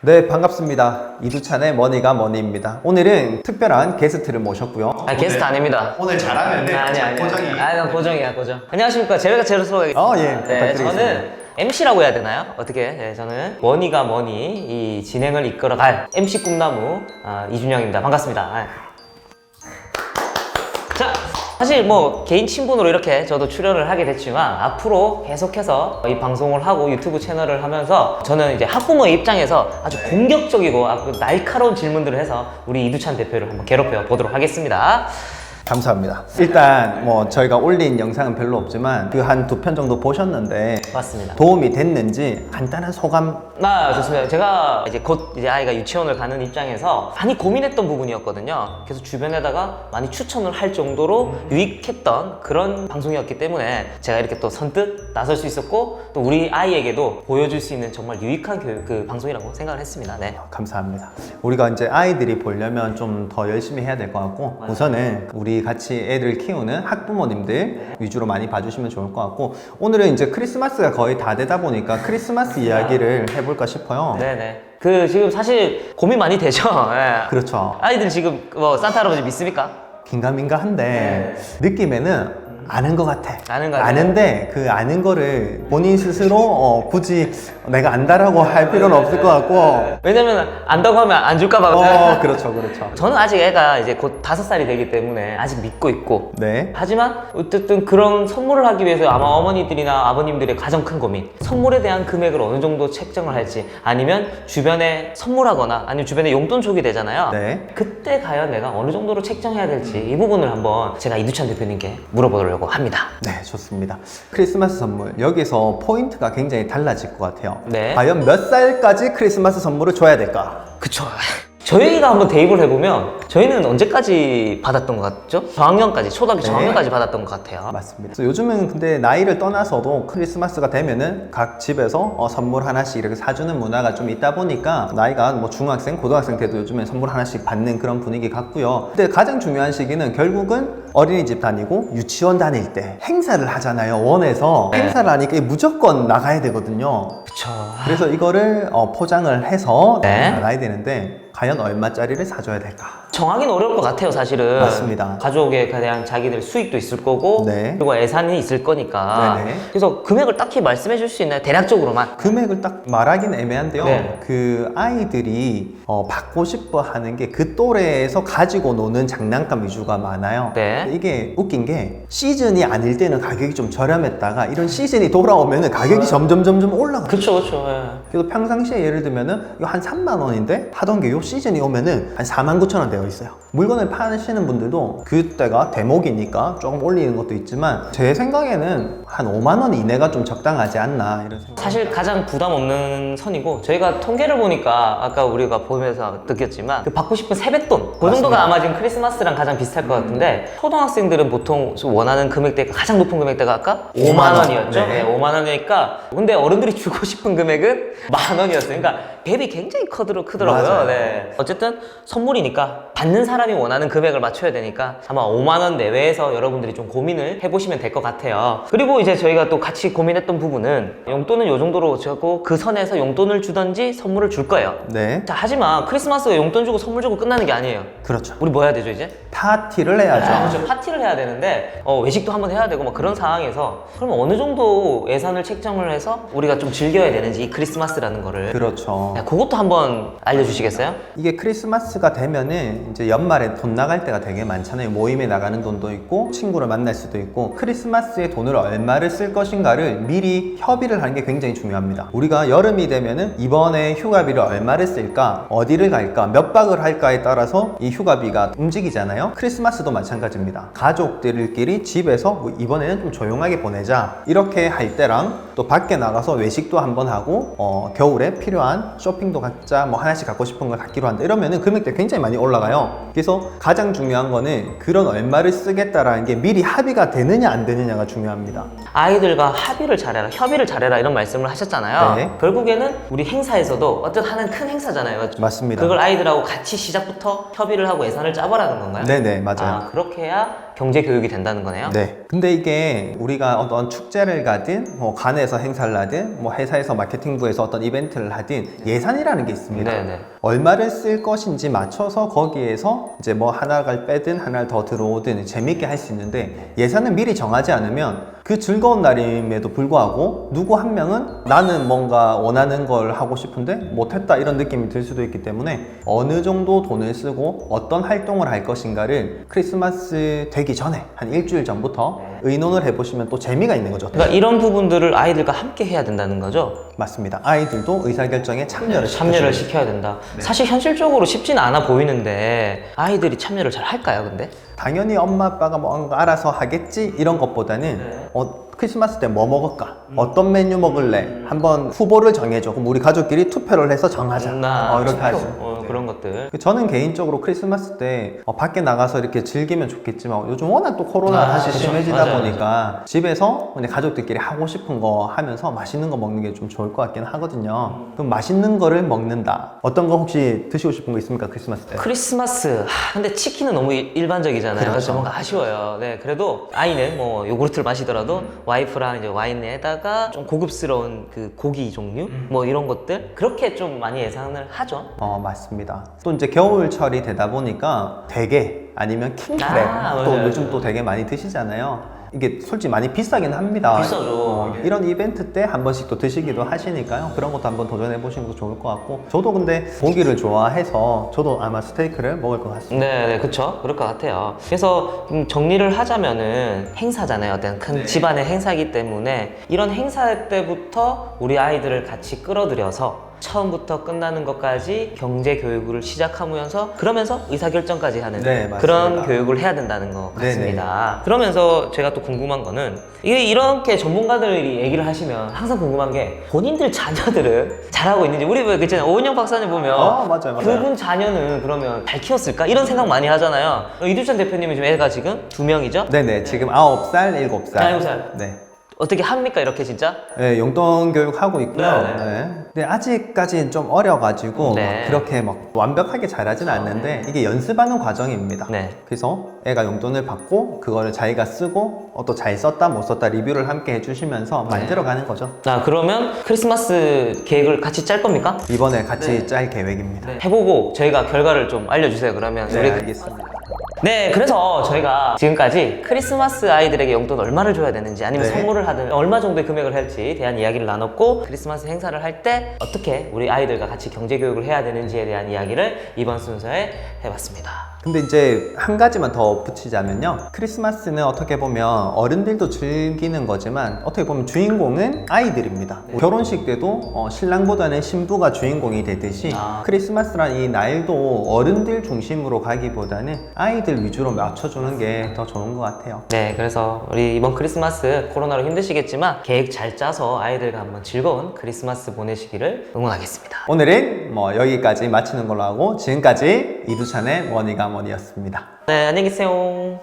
네, 반갑습니다. 이두찬의 머니가 머니입니다. 오늘은 특별한 게스트를 모셨고요. 게스트 아닙니다. 오늘 잘하면 아니. 고정이. 난 고정이야, 고정. 안녕하십니까. 제가 제로스로 예, 네, 부탁드리겠습니다. 저는 MC라고 해야 되나요? 어떻게? 네, 저는 머니가 머니 이 진행을 이끌어갈 MC 꿈나무 이준영입니다. 반갑습니다. 자, 사실 뭐 개인 친분으로 이렇게 저도 출연을 하게 됐지만 앞으로 계속해서 이 방송을 하고 유튜브 채널을 하면서 저는 이제 학부모의 입장에서 아주 공격적이고 아주 날카로운 질문들을 해서 우리 이두찬 대표를 한번 괴롭혀 보도록 하겠습니다. 감사합니다. 일단 뭐 저희가 올린 영상은 별로 없지만 그 한 두 편 정도 보셨는데 맞습니다. 도움이 됐는지 간단한 소감. 좋습니다. 제가 이제 곧 이제 아이가 유치원을 가는 입장에서 많이 고민했던 부분이었거든요. 그래서 주변에다가 많이 추천을 할 정도로 유익했던 그런 방송이었기 때문에 제가 이렇게 또 선뜻 나설 수 있었고 또 우리 아이에게도 보여줄 수 있는 정말 유익한 교육 방송이라고 생각을 했습니다. 네. 감사합니다. 우리가 이제 아이들이 보려면 좀 더 열심히 해야 될 것 같고 우선은 우리 같이 애들 키우는 학부모님들 위주로 많이 봐주시면 좋을 것 같고 오늘은 이제 크리스마스가 거의 다 되다 보니까 크리스마스 이야기를 해볼까 싶어요. 네네. 지금 사실 고민 많이 되죠? 예. 그렇죠. 아이들 지금 뭐 산타 할아버지 믿습니까? 긴가민가한데 느낌에는 아는 것 같아. 아는 것 같아요. 아는데 그 아는 거를 본인 스스로 굳이 내가 안다라고 할 필요는 없을 것 같고. 왜냐면 안다고 하면 안 줄까봐. 그렇죠, 그렇죠. 저는 아직 애가 이제 곧 5살이 되기 때문에 아직 믿고 있고 네. 하지만 어쨌든 그런 선물을 하기 위해서 아마 어머니들이나 아버님들의 가장 큰 고민 선물에 대한 금액을 어느 정도 책정을 할지 아니면 주변에 선물하거나 아니면 주변에 용돈 족이 되잖아요. 네. 그때 과연 내가 어느 정도로 책정해야 될지 이 부분을 한번 제가 이두찬 대표님께 물어보려고 합니다. 네, 좋습니다. 크리스마스 선물. 여기서 포인트가 굉장히 달라질 것 같아요. 네. 과연 몇 살까지 크리스마스 선물을 줘야 될까? 그쵸. 저희가 한번 대입을 해보면 저희는 언제까지 받았던 것 같죠? 저학년까지, 초등학교 네. 저학년까지 받았던 것 같아요. 맞습니다. 그래서 요즘은 근데 나이를 떠나서도 크리스마스가 되면은 각 집에서 선물 하나씩 이렇게 사주는 문화가 좀 있다 보니까 나이가 뭐 중학생, 고등학생 돼도 요즘엔 선물 하나씩 받는 그런 분위기 같고요. 근데 가장 중요한 시기는 결국은 어린이집 다니고 유치원 다닐 때 행사를 하잖아요. 원에서 네. 행사를 하니까 무조건 나가야 되거든요. 그쵸. 그래서 이거를 포장을 해서 네. 나가야 되는데 과연 얼마짜리를 사줘야 될까? 정하기는 어려울 것 같아요, 사실은. 맞습니다. 가족에 대한 자기들 수익도 있을 거고, 네. 그리고 예산이 있을 거니까. 네네. 그래서 금액을 딱히 말씀해 줄 수 있나요? 대략적으로만. 금액을 딱 말하기는 애매한데요. 네. 그 아이들이 받고 싶어 하는 게 그 또래에서 가지고 노는 장난감 위주가 많아요. 네. 이게 웃긴 게 시즌이 아닐 때는 가격이 좀 저렴했다가 이런 시즌이 돌아오면은 가격이 점점 올라가요. 그쵸. 예. 그래서 평상시에 예를 들면은 이거 한 3만 원인데 하던 게 요 시즌이 오면은 한 4만 9천 원 되어 있어요. 물건을 파시는 분들도 그때가 대목이니까 조금 올리는 것도 있지만 제 생각에는 한 5만 원 이내가 좀 적당하지 않나 이런 생각. 사실 가장 부담 없는 선이고, 저희가 통계를 보니까 아까 우리가 보면서 느꼈지만, 그 받고 싶은 세뱃돈, 그 정도가 아마 지금 크리스마스랑 가장 비슷할 것 같은데, 초등학생들은 보통 원하는 금액대가 가장 높은 금액대가 아까 5만 원이었죠? 네. 네, 5만 원이니까. 근데 어른들이 주고 싶은 금액은 만 원이었어요. 그러니까 갭이 굉장히 크더라고요. 맞아요. 네. 어쨌든 선물이니까 받는 사람이 원하는 금액을 맞춰야 되니까 아마 5만 원 내외에서 여러분들이 좀 고민을 해보시면 될 것 같아요. 그리고 이제 저희가 또 같이 고민했던 부분은 용돈은 요 정도로 주고 그 선에서 용돈을 주던지 선물을 줄 거예요. 네. 자, 하지만 크리스마스가 용돈 주고 선물 주고 끝나는 게 아니에요. 그렇죠. 우리 뭐 해야 되죠, 이제? 파티를 해야죠. 그렇죠. 파티를 해야 되는데 외식도 한번 해야 되고 막 그런 상황에서 그러면 어느 정도 예산을 책정을 해서 우리가 좀 즐겨야 되는지 이 크리스마스라는 거를 그렇죠. 네, 그것도 한번 알려주시겠어요? 이게 크리스마스가 되면은 이제 연말에 돈 나갈 때가 되게 많잖아요. 모임에 나가는 돈도 있고 친구를 만날 수도 있고 크리스마스에 돈을 얼마를 쓸 것인가를 미리 협의를 하는 게 굉장히 중요합니다. 우리가 여름이 되면은 이번에 휴가비를 얼마를 쓸까, 어디를 갈까, 몇 박을 할까에 따라서 이 휴가비가 움직이잖아요. 크리스마스도 마찬가지입니다. 가족들끼리 집에서 뭐 이번에는 좀 조용하게 보내자 이렇게 할 때랑 또 밖에 나가서 외식도 한번 하고 겨울에 필요한 쇼핑도 각자 뭐 하나씩 갖고 싶은 걸 갖기로 한다 이러면은 금액대 굉장히 많이 올라가요. 그래서 가장 중요한 거는 그런 얼마를 쓰겠다라는 게 미리 합의가 되느냐 안 되느냐가 중요합니다. 아이들과 합의를 잘해라, 협의를 잘해라 이런 말씀을 하셨잖아요. 네. 결국에는 우리 행사에서도 어떤 하는 큰 행사잖아요. 맞습니다. 그걸 아이들하고 같이 시작부터 협의를 하고 예산을 짜보라는 건가요? 네네, 맞아요. 그렇게 해야 경제 교육이 된다는 거네요. 네. 근데 이게 우리가 어떤 축제를 가든 뭐 관에서 행사를 하든 뭐 회사에서 마케팅부에서 어떤 이벤트를 하든 예산이라는 게 있습니다. 네네. 얼마를 쓸 것인지 맞춰서 거기에서 이제 뭐 하나를 빼든 하나를 더 들어오든 재밌게 할 수 있는데 예산을 미리 정하지 않으면 그 즐거운 날임에도 불구하고 누구 한 명은 나는 뭔가 원하는 걸 하고 싶은데 못했다 이런 느낌이 들 수도 있기 때문에 어느 정도 돈을 쓰고 어떤 활동을 할 것인가를 크리스마스 되기 전에 한 일주일 전부터 의논을 해보시면 또 재미가 있는 거죠. 그러니까 이런 부분들을 아이들과 함께 해야 된다는 거죠. 맞습니다. 아이들도 의사결정에 참여를 시켜야 된다. 사실 현실적으로 쉽진 않아 보이는데 아이들이 참여를 잘 할까요, 근데? 당연히 엄마 아빠가 뭔가 알아서 하겠지 이런 것보다는 크리스마스 때 뭐 먹을까? 어떤 메뉴 먹을래? 한번 후보를 정해줘. 그럼 우리 가족끼리 투표를 해서 정하자. 이렇게 하죠. 그런 것들. 저는 개인적으로 크리스마스 때 밖에 나가서 이렇게 즐기면 좋겠지만 요즘 워낙 또 코로나 다시 그쵸. 심해지다 맞아요, 보니까 집에서 그냥 가족들끼리 하고 싶은 거 하면서 맛있는 거 먹는 게 좀 좋을 것 같긴 하거든요. 그럼 맛있는 거를 먹는다. 어떤 거 혹시 드시고 싶은 거 있습니까? 크리스마스 때? 크리스마스. 근데 치킨은 너무 일반적이잖아요. 그렇죠. 그래서 뭔가 아쉬워요. 네, 그래도 아이는 뭐 요구르트를 마시더라도 와이프랑 이제 와인에다가 좀 고급스러운 그 고기 종류 뭐 이런 것들 그렇게 좀 많이 예상을 하죠. 맞습니다. 또 이제 겨울철이 되다 보니까 대게 아니면 킹크랩 또 맞아요. 요즘 또 되게 많이 드시잖아요. 이게 솔직히 많이 비싸긴 합니다. 비싸죠. 이런 이벤트 때 한 번씩 또 드시기도 하시니까요. 그런 것도 한번 도전해 보시는 것도 좋을 것 같고 저도 근데 고기를 좋아해서 저도 아마 스테이크를 먹을 것 같습니다. 네, 그쵸. 그럴 것 같아요. 그래서 정리를 하자면은 행사잖아요. 어떤 큰 집안의 행사이기 때문에 이런 행사 때부터 우리 아이들을 같이 끌어들여서 처음부터 끝나는 것까지 경제 교육을 시작하면서 그러면서 의사결정까지 하는 네, 맞습니다. 그런 교육을 해야 된다는 것 같습니다. 그러면서 제가 또 궁금한 거는 이게 이렇게 전문가들이 얘기를 하시면 항상 궁금한 게 본인들 자녀들은 잘하고 있는지 우리 왜 그랬잖아요. 오은영 박사님 보면 맞아요. 그분 자녀는 그러면 잘 키웠을까? 이런 생각 많이 하잖아요. 이두찬 대표님이 지금 애가 지금 2명이죠? 네네. 지금 9살, 7살. 9살. 네. 어떻게 합니까 이렇게 진짜? 네, 용돈 교육 하고 있고요. 네, 네. 네. 근데 아직까지는 좀 어려가지고 네. 막 그렇게 막 완벽하게 잘하진 않는데 이게 연습하는 과정입니다. 네. 그래서 애가 용돈을 받고 그거를 자기가 쓰고 또 잘 썼다 못 썼다 리뷰를 함께 해주시면서 만들어가는 거죠. 자, 그러면 크리스마스 계획을 같이 짤 겁니까? 이번에 같이 짤 계획입니다. 해보고 저희가 결과를 좀 알려주세요. 그러면 네, 우리 알겠습니다. 네, 그래서 저희가 지금까지 크리스마스 아이들에게 용돈 얼마를 줘야 되는지 아니면 네. 선물을 하든 얼마 정도의 금액을 할지 대한 이야기를 나눴고 크리스마스 행사를 할 때 어떻게 우리 아이들과 같이 경제 교육을 해야 되는지에 대한 이야기를 이번 순서에 해봤습니다. 근데 이제 한 가지만 더 붙이자면요. 크리스마스는 어떻게 보면 어른들도 즐기는 거지만 어떻게 보면 주인공은 아이들입니다. 뭐 결혼식 때도 신랑보다는 신부가 주인공이 되듯이 크리스마스란 이 날도 어른들 중심으로 가기보다는 아이들 위주로 맞춰주는 게 더 좋은 것 같아요. 네, 그래서 우리 이번 크리스마스 코로나로 힘드시겠지만 계획 잘 짜서 아이들과 한번 즐거운 크리스마스 보내시기를 응원하겠습니다. 오늘은 뭐 여기까지 마치는 걸로 하고 지금까지 이두찬의 머니가 머니였습니다. 네, 안녕히 계세요.